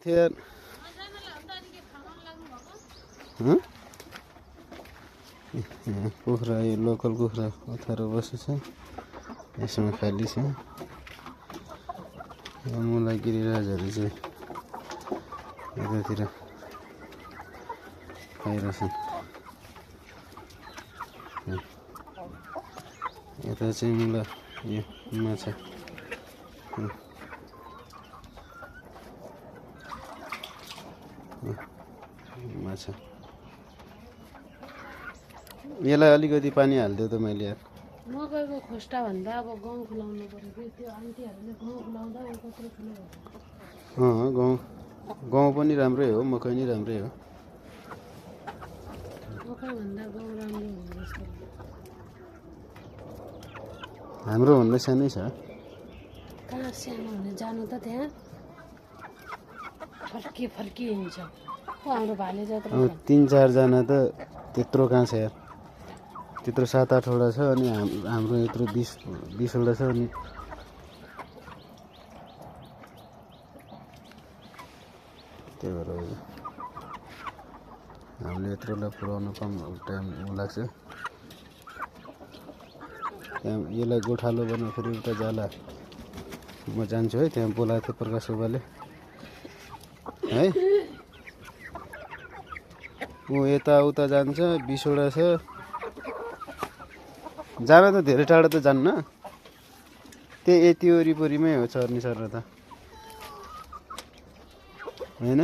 थियो कुखुरा यो लोकल कुखुरा अथारो बसेको छ यसमा खाली छ मुला गिरिराजहरू चाहिँ यतातिर खाइरहेछन् यता चाहिँ मुला यो माछा माछा यसलाई अलिकति पानी हाल्दियो त मैले यार मकैको खोस्टा भन्दा अब गहुँ खुलाउनु पर्यो कि त्यो आन्टीहरूले गहुँ खुलाउँदा यो कत्रो ठुलो गहुँ गहुँ पनि राम्रै हो मकै नि राम्रै हो मकै भन्दा गहुँ राम्रो हुँदो रहेछ हाम्रो भन्दा सानै छ कहाँ सानो हुने जानु त त्यहाँ फर्की हिँड्छ हाम्रो भाले जत्रो 3-4 जना त त्यत्रो कहाँ छ यार त्यत्रो 7-8 वटा छ अनि हाम्रो यत्रो 20 वटा छ अनि त्यही भएर हामीले यत्रोलाई पुऱ्याउन कम टाइम लाग्छ त्यहाँ यसलाई गोठालो बनाएर फेरि उता जाला म जान्छु है त्यहाँ बोलाएको थियो प्रकाश बाबाले है ऊ यताउता जान्छ 20 वटा छ जान त धेरै टाढा त जान्न त्यही यति वरिपरिमै हो चर्नी सर्न त होइन